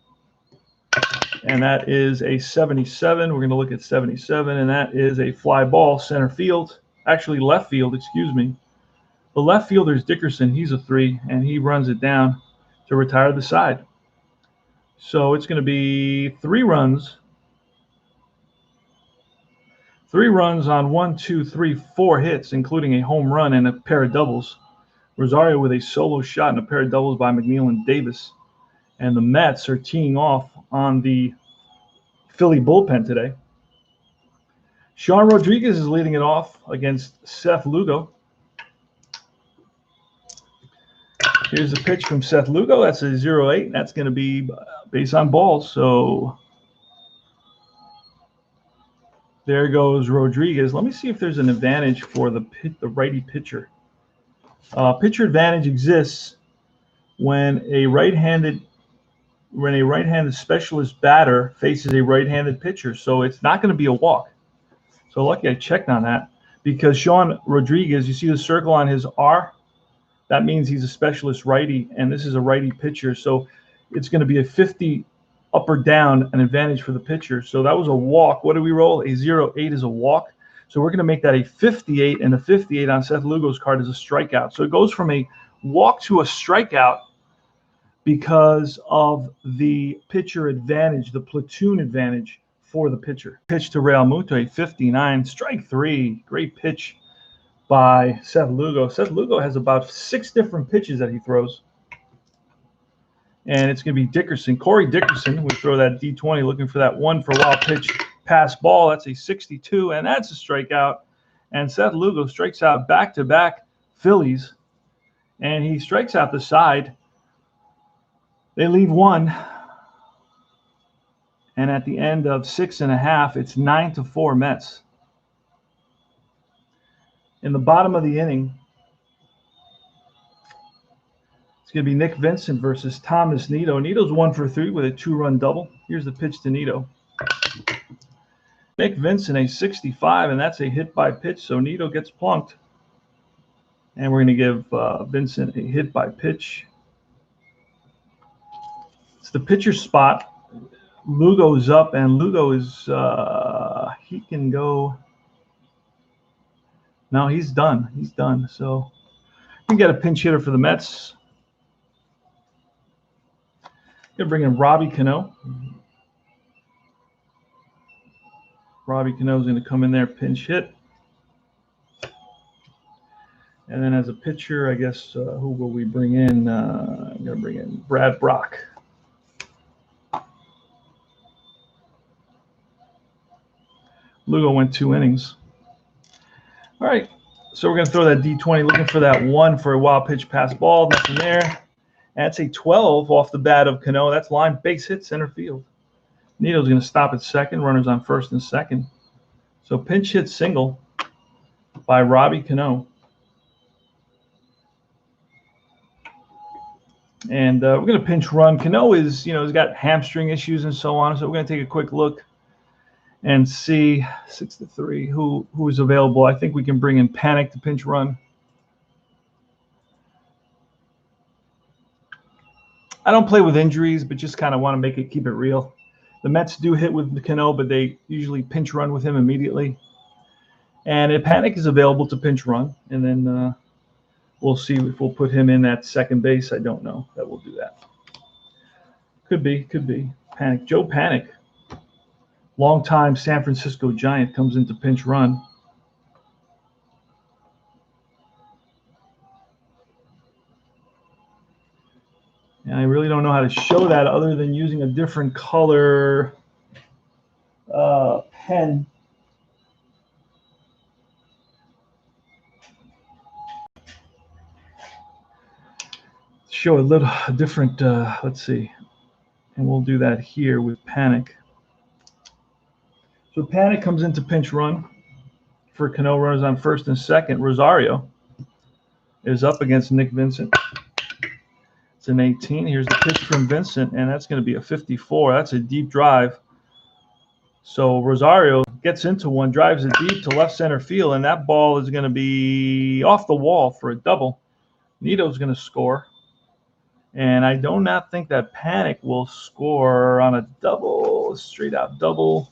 and that is a 77. We're going to look at 77, and that is a fly ball, center field. Actually, left field, excuse me. The left fielder is Dickerson. He's a 3, and he runs it down to retire the side. So it's going to be 3 runs. 3 runs on 1, 2, 3, 4 hits, including a home run and a pair of doubles. Rosario with a solo shot and a pair of doubles by Mcneil and Davis. And the Mets are teeing off on the Philly bullpen today. Sean Rodriguez is leading it off against Seth Lugo. Here's a pitch from Seth Lugo. That's a 0-8. That's going to be base on balls. So there goes Rodriguez. Let me see if there's an advantage for the righty pitcher. Pitcher advantage exists when a right-handed specialist batter faces a right-handed pitcher. So it's not going to be a walk. So lucky I checked on that, because Sean Rodriguez, you see the circle on his R? That means he's a specialist righty, and this is a righty pitcher. So it's going to be a 50 up or down, an advantage for the pitcher. So that was a walk. What do we roll? A 0-8 is a walk. So we're going to make that a 58, and a 58 on Seth Lugo's card is a strikeout. So it goes from a walk to a strikeout because of the pitcher advantage, the platoon advantage for the pitcher. Pitch to Real Muto, 59, strike 3. Great pitch by Seth Lugo. Seth Lugo has about 6 different pitches that he throws. And it's going to be Dickerson. Corey Dickerson would throw that D20, looking for that 1 for a wild pitch pass ball. That's a 62, and that's a strikeout. And Seth Lugo strikes out back-to-back Phillies, and he strikes out the side. They leave 1. And at the end of 6.5, it's 9-4 Mets. In the bottom of the inning, it's going to be Nick Vincent versus Thomas Neado. Neado's 1 for 3 with a 2-run double. Here's the pitch to Neado. Nick Vincent, a 65, and that's a hit by pitch, so Neado gets plunked. And we're going to give Vincent a hit by pitch. It's the pitcher spot. Lugo's up, and Lugo is, he can go. No, he's done. He's done. So we can get a pinch hitter for the Mets. Going to bring in Robbie Cano. Robbie Cano is going to come in there, pinch hit. And then as a pitcher, I guess, who will we bring in? I'm going to bring in Brad Brock. Lugo went 2 innings. All right, so we're going to throw that D20, looking for that 1 for a wild pitch pass ball. Nothing there. That's a 12 off the bat of Cano. That's line base hit center field. Neado's going to stop at second. Runners on first and second. So pinch hit single by Robbie Cano. And we're going to pinch run. Cano is, he's got hamstring issues and so on. So we're going to take a quick look and see 6-3 who is available. I think we can bring in Panic to pinch run. I don't play with injuries, but just kind of want to keep it real. The Mets do hit with Cano, but they usually pinch run with him immediately. And if Panic is available to pinch run, and then we'll see if we'll put him in at second base. I don't know that we'll do that. Could be. Panic. Joe Panic, longtime San Francisco Giant, comes into pinch run. And I really don't know how to show that other than using a different color pen. show a different, let's see, and we'll do that here with Panic. So Panic comes into pinch run for Cano, runners on first and second. Rosario is up against Nick Vincent. It's an 18. Here's the pitch from Vincent, and that's going to be a 54. That's a deep drive. So Rosario gets into one, drives it deep to left center field, and that ball is going to be off the wall for a double. Neado's going to score. And I do not think that Panic will score on a double, straight out double.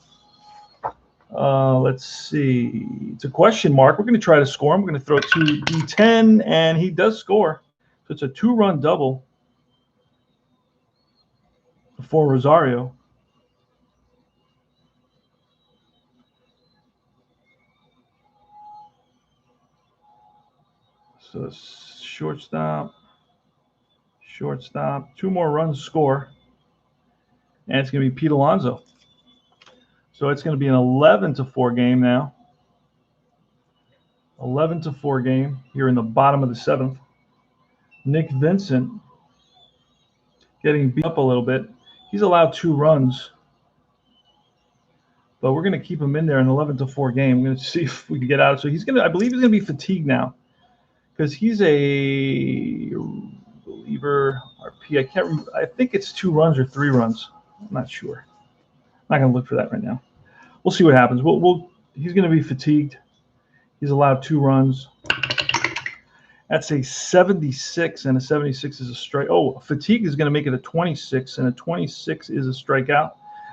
Let's see. It's a question mark. We're going to try to score him. We're going to throw it to D10, and he does score. So it's a 2-run double for Rosario. So shortstop, 2 more runs score, and it's going to be Pete Alonso. So it's going to be an 11-4 game now. 11-4 game here in the bottom of the 7th. Nick Vincent getting beat up a little bit. He's allowed 2 runs, but we're going to keep him in there in an 11-4 game. We're going to see if we can get out. So I believe he's going to be fatigued now because he's a reliever RP. I think it's 2 runs or 3 runs. I'm not sure. I'm not going to look for that right now. We'll see what happens. He's going to be fatigued. He's allowed 2 runs. That's a 76, and a 76 is a strike. Oh, fatigue is going to make it a 26, and a 26 is a strikeout.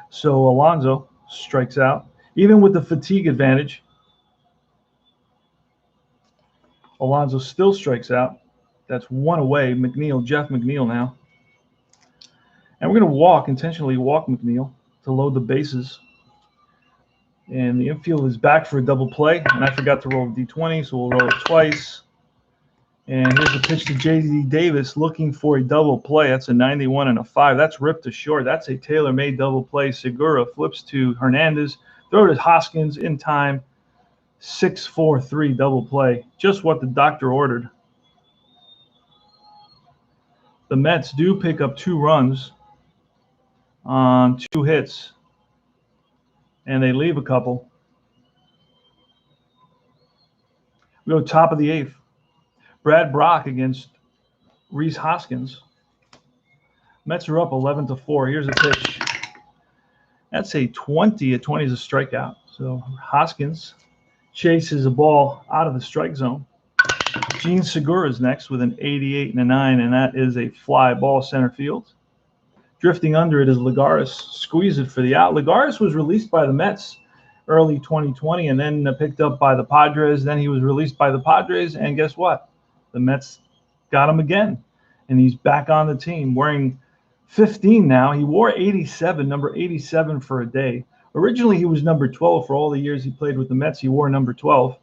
So Alonso strikes out. Even with the fatigue advantage, Alonso still strikes out. That's 1 away. Jeff McNeil now. And we're going to intentionally walk McNeil to load the bases. And the infield is back for a double play. And I forgot to roll D20, so we'll roll it twice. And here's the pitch to J.D. Davis looking for a double play. That's a 91 and a 5. That's ripped to short. That's a tailor-made double play. Segura flips to Hernandez. Throw to Hoskins in time. 6-4-3 double play. Just what the doctor ordered. The Mets do pick up 2 runs on 2 hits. And they leave a couple. We go top of the 8th. Brad Brock against Rhys Hoskins. Mets are up 11-4. Here's a pitch. That's a 20. A 20 is a strikeout. So Hoskins chases a ball out of the strike zone. Eugene Segura is next with an 88 and a 9, and that is a fly ball center field. Drifting under it is Legaris. Squeeze it for the out. Legaris was released by the Mets early 2020 and then picked up by the Padres. Then he was released by the Padres, and guess what? The Mets got him again, and he's back on the team wearing 15 now. He wore 87, number 87 for a day. Originally, he was number 12 for all the years he played with the Mets. He wore number 12.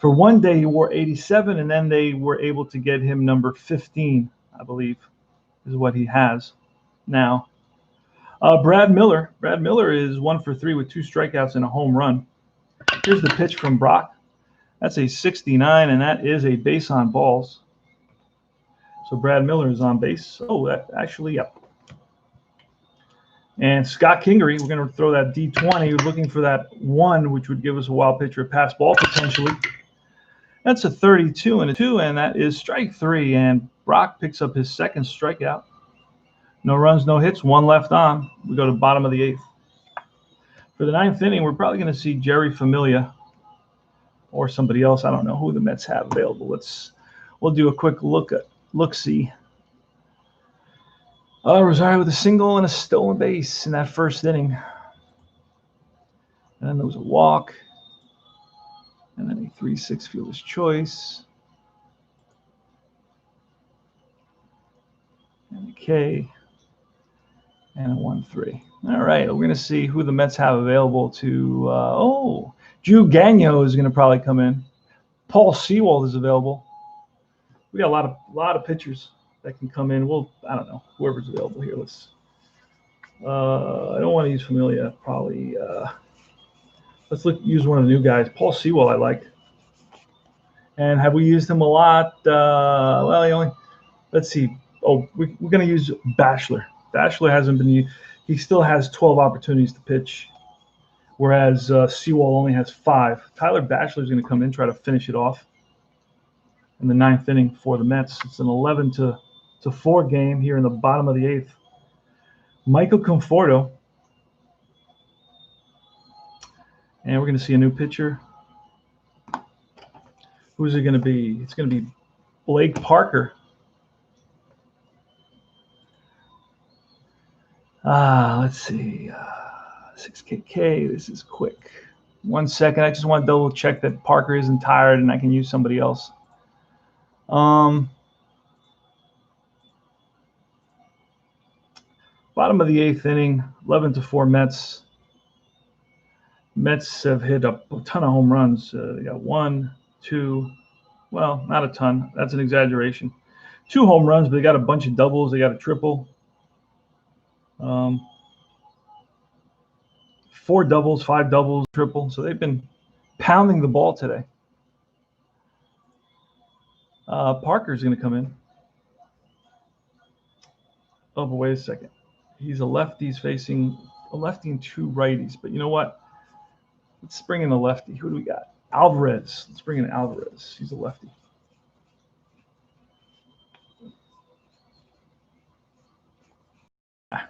For one day, he wore 87, and then they were able to get him number 15, I believe, is what he has now. Brad Miller. Brad Miller is 1 for 3 with 2 strikeouts and a home run. Here's the pitch from Brock. That's a 69, and that is a base on balls. So Brad Miller is on base. Oh, that actually, yep. And Scott Kingery, we're going to throw that D20, looking for that 1, which would give us a wild pitch or pass ball potentially. That's a 32 and a 2, and that is strike 3. And Brock picks up his 2nd strikeout. No runs, no hits, 1 left on. We go to the bottom of the 8th. For the 9th inning, we're probably going to see Jerry Familia or somebody else. I don't know who the Mets have available. We'll do a quick look-see. Rosario with a single and a stolen base in that 1st inning. And then there was a walk. And then a 3-6 fielder's choice. And a K. And a 1-3. All right, we're going to see who the Mets have available to. Drew Gagnon is going to probably come in. Paul Sewald is available. We got a lot of pitchers that can come in. I don't know, whoever's available here. I don't want to use Familia. Probably. Let's use one of the new guys. Paul Sewald I like. And have we used him a lot? Let's see. Oh, we're going to use Bachelor. Bachelor hasn't been used. He still has 12 opportunities to pitch, whereas Seawall only has 5. Tyler Bachelor is going to come in, try to finish it off in the 9th inning for the Mets. It's an 11-4 game here in the bottom of the 8th. Michael Conforto. And we're going to see a new pitcher. Who's it going to be? It's going to be Blake Parker. Let's see. 6KK. This is quick. 1 second. I just want to double check that Parker isn't tired and I can use somebody else. Bottom of the 8th inning, 11-4 Mets. Mets have hit a ton of home runs. They got 1, 2, well, not a ton. That's an exaggeration. 2 home runs, but they got a bunch of doubles. They got a triple. 4 doubles, 5 doubles, triple. So they've been pounding the ball today. Parker's going to come in. Oh, but wait a second. He's a lefty. He's facing a lefty and 2 righties. But you know what? Let's bring in a lefty. Who do we got? Alvarez. Let's bring in Alvarez. He's a lefty.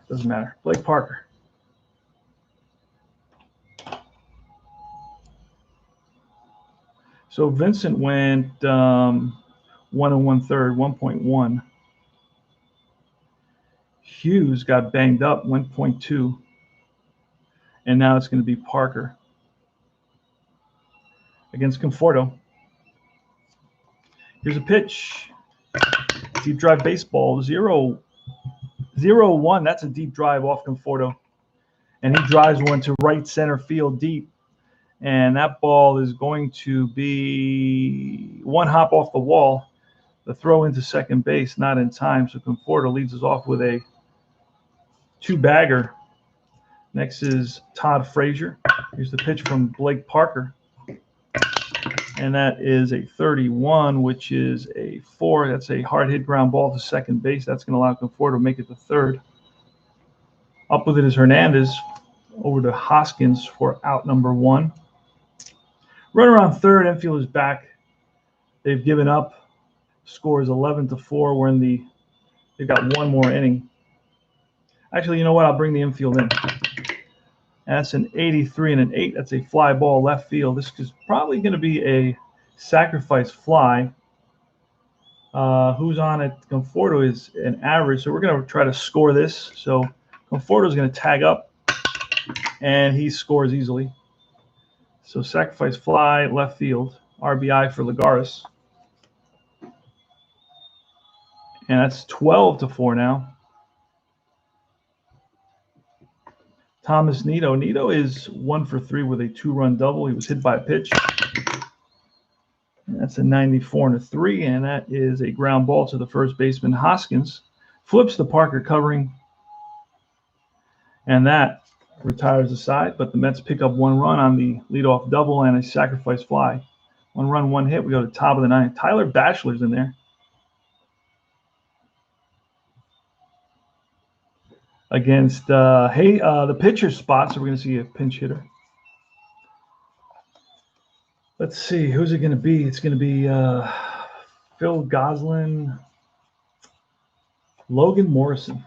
Doesn't matter. Blake Parker. So Vincent went 1 1/3, 1.1. Hughes got banged up, 1.2. And now it's going to be Parker against Conforto. Here's a pitch. Deep drive baseball, 0-1. That's a deep drive off Conforto. And he drives one to right center field deep. And that ball is going to be 1 hop off the wall. The throw into second base, not in time. So Conforto leads us off with a 2-bagger. Next is Todd Frazier. Here's the pitch from Blake Parker. And that is a 31, which is a 4. That's a hard hit ground ball to second base. That's going to allow Conforto to make it to third. Up with it is Hernandez. Over to Hoskins for out number 1. Runner on third. Infield is back. They've given up. Score is 11-4. They've got 1 more inning. Actually, you know what? I'll bring the infield in. That's an 83 and an 8. That's a fly ball left field. This is probably going to be a sacrifice fly. Who's on it? Conforto is an average, so we're going to try to score this. So Conforto is going to tag up, and he scores easily. So sacrifice fly, left field, RBI for Legaris. And that's 12-4 now. Thomas Neado. Neado is 1 for 3 with a 2-run double. He was hit by a pitch. And that's a 94 and a 3, and that is a ground ball to the first baseman. Hoskins flips the Parker covering, and that retires the side. But the Mets pick up 1 run on the leadoff double and a sacrifice fly. 1 run, 1 hit. We go to top of the 9th. Tyler Bachelor's in there. Against the pitcher spot, so we're going to see a pinch hitter. Let's see, who's it going to be? It's going to be Phil Goslin, Logan Morrison.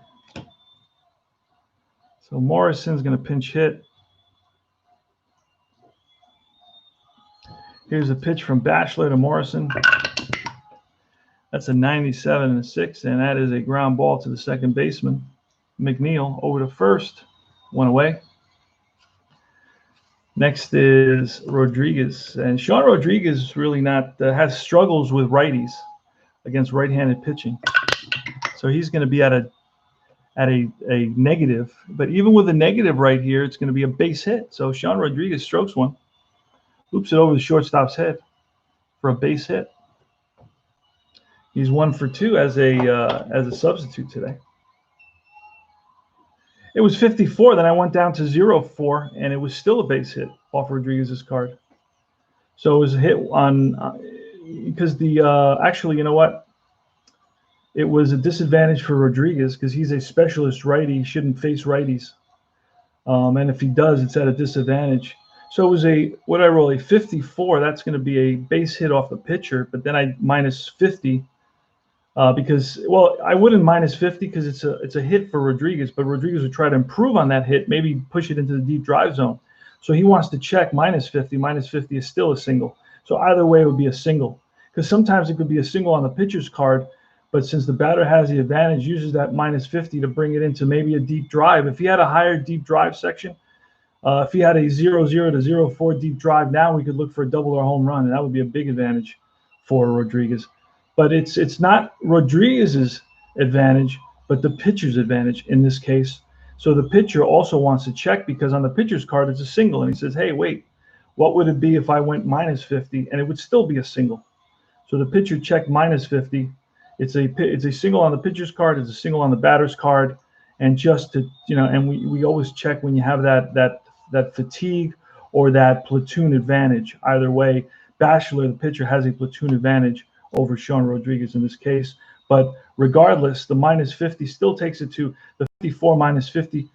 So Morrison's going to pinch hit. Here's a pitch from Bachelor to Morrison. That's a 97 and a 6, and that is a ground ball to the second baseman. Mcneil over to first, 1 away. Next is Rodriguez, and Sean Rodriguez really has struggles with righties against right-handed pitching, so he's going to be at a negative. But even with a negative right here, it's going to be a base hit. So Sean Rodriguez strokes one, loops it over the shortstop's head for a base hit. He's 1 for 2 as a substitute today. It was 54, then I went down to 0-4, and it was still a base hit off Rodriguez's card. So it was a hit on because actually, you know what? it was a disadvantage for Rodriguez because he's a specialist righty. He shouldn't face righties. And if he does, it's at a disadvantage. So it was what I roll, a 54. That's going to be a base hit off the pitcher, but then I minus 50 because, well, I wouldn't minus 50 because it's a hit for Rodriguez, but Rodriguez would try to improve on that hit, maybe push it into the deep drive zone. So he wants to check minus 50. Minus 50 is still a single. So either way, it would be a single because sometimes it could be a single on the pitcher's card. But since the batter has the advantage, uses that minus 50 to bring it into maybe a deep drive. If he had a higher deep drive section, if he had a 0-0 to 0-4 deep drive, now we could look for a double or home run, and that would be a big advantage for Rodriguez. But it's not Rodriguez's advantage, but the pitcher's advantage in this case. So the pitcher also wants to check because on the pitcher's card, it's a single. And he says, hey, wait, what would it be if I went minus 50? And it would still be a single. So the pitcher checked minus 50. It's a single on the pitcher's card. It's a single on the batter's card. And just to, and we always check when you have that fatigue or that platoon advantage. Either way, Bachelor, the pitcher, has a platoon advantage over Sean Rodriguez in this case. But regardless, the minus 50 still takes it to the 54 minus 50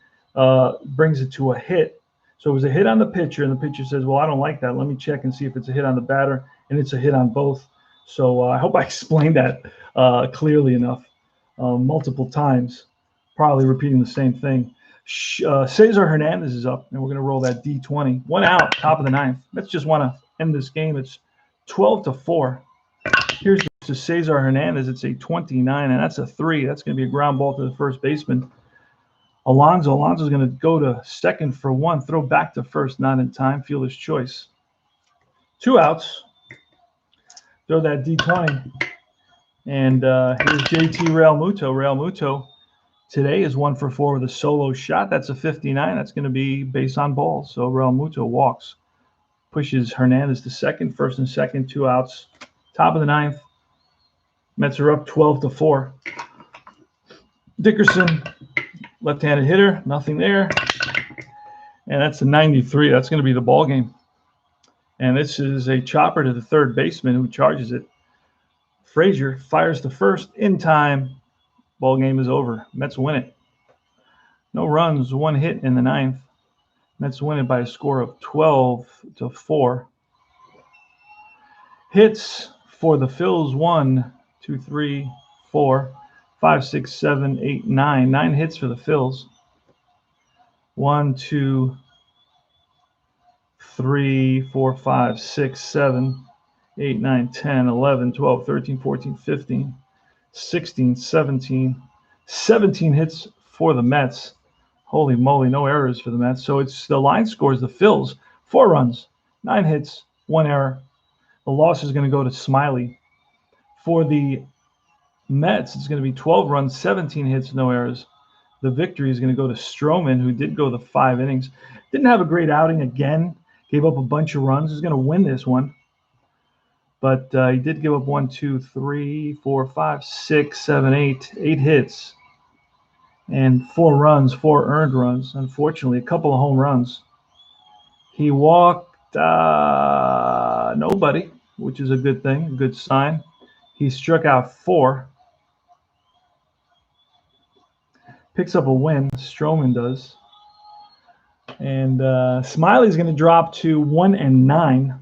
brings it to a hit. So it was a hit on the pitcher, and the pitcher says, well, I don't like that. Let me check and see if it's a hit on the batter, and it's a hit on both. So I hope I explained that clearly enough multiple times, probably repeating the same thing. Cesar Hernandez is up, and we're going to roll that D20. 1 out, top of the 9th. Let's just want to end this game. It's 12-4. Here's to Cesar Hernandez. It's a 29, and that's a 3. That's going to be a ground ball to the first baseman. Alonso's going to go to second for 1. Throw back to first, not in time. Fielder's choice. 2 outs. Throw that D20. And here's JT Realmuto. Realmuto today is 1 for 4 with a solo shot. That's a 59. That's going to be base on balls. So Realmuto walks. Pushes Hernandez to second. First and second, 2 outs. Top of the 9th. Mets are up 12-4. Dickerson, left-handed hitter, nothing there. And that's a 93. That's going to be the ball game. And this is a chopper to the third baseman who charges it. Frazier fires to first in time. Ball game is over. Mets win it. No runs, 1 hit in the 9th. Mets win it by a score of 12-4. Hits for the Phils: 1, 2, 3, 4, 5, 6, 7, 8, 9. 9 hits for the Phils. 1, 2, 3, 4, 5, 6, 7, 8, 9, 10, 11, 12, 13, 14, 15, 16, 17. 17 hits for the Mets. Holy moly, no errors for the Mets. So it's the line scores the Phils 4 runs, 9 hits, 1 error. The loss is going to go to Smiley. For the Mets, it's going to be 12 runs, 17 hits, no errors. The victory is going to go to Strowman, who did go the 5 innings. Didn't have a great outing again. Gave up a bunch of runs. He's going to win this one. But he did give up 1, 2, 3, 4, 5, 6, 7, 8 hits. And 4 runs, 4 earned runs. Unfortunately, a couple of home runs. He walked nobody, which is a good thing, a good sign. He struck out 4. Picks up a win. Strowman does. And Smiley's going to drop to 1-9.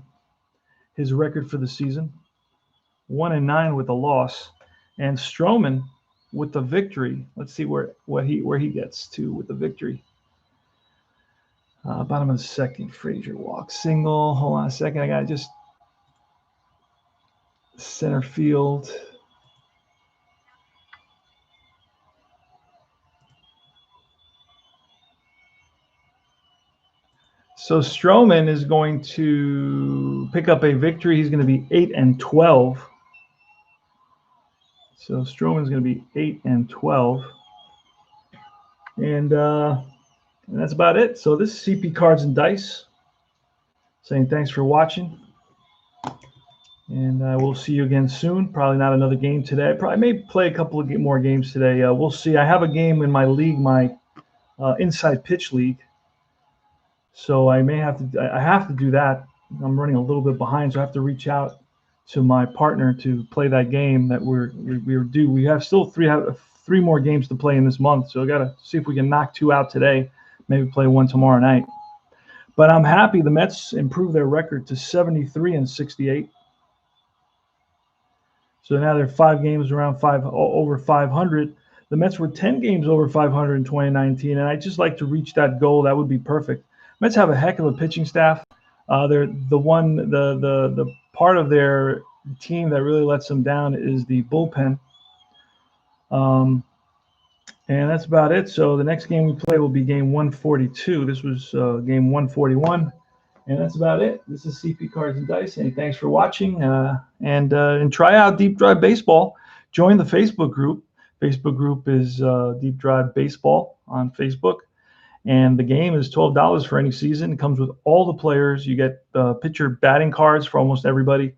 His record for the season. 1-9 with a loss. And Strowman with the victory. Let's see where he gets to with the victory. Bottom of the 2nd, Frazier walks single. Hold on a second. I got to just center field. So Strowman is going to pick up a victory. He's going to be 8-12. So Strowman's going to be 8-12. And that's about it. So this is CP Cards and Dice saying thanks for watching. And we'll see you again soon. Probably not another game today. I may play a couple of more games today. We'll see. I have a game in my league, my Inside Pitch League. So I have to do that. I'm running a little bit behind, so I have to reach out to my partner to play that game that we're due. We have still three more games to play in this month, so I gotta see if we can knock 2 out today, maybe play 1 tomorrow night. But I'm happy the Mets improved their record to 73-68. So now they're 5 games over 500. The Mets were 10 games over 500 in 2019, and I'd just like to reach that goal. That would be perfect. Mets have a heck of a pitching staff. They're the part of their team that really lets them down is the bullpen. And that's about it. So the next game we play will be game 142. This was game 141. And that's about it. This is CP Cards and Dice. And thanks for watching. And try out Deep Drive Baseball. Join the Facebook group. Facebook group is Deep Drive Baseball on Facebook. And the game is $12 for any season. It comes with all the players. You get pitcher batting cards for almost everybody.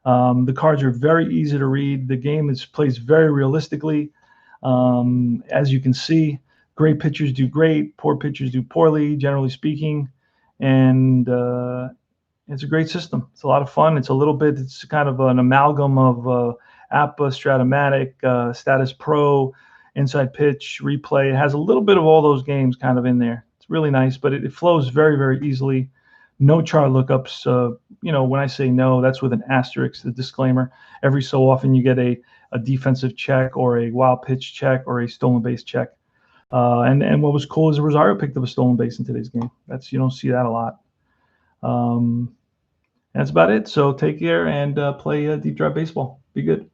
The cards are very easy to read. The game plays very realistically. As you can see, great pitchers do great, poor pitchers do poorly, generally speaking. And it's a great system. It's a lot of fun. It's kind of an amalgam of APA, Stratomatic, Status Pro, Inside Pitch, Replay. It has a little bit of all those games kind of in there. It's really nice, but it flows very, very easily. No chart lookups. When I say no, that's with an asterisk, the disclaimer. Every so often you get a defensive check or a wild pitch check or a stolen base check. And what was cool is Rosario picked up a stolen base in today's game. You don't see that a lot. That's about it. So take care and play Deep Drive Baseball. Be good.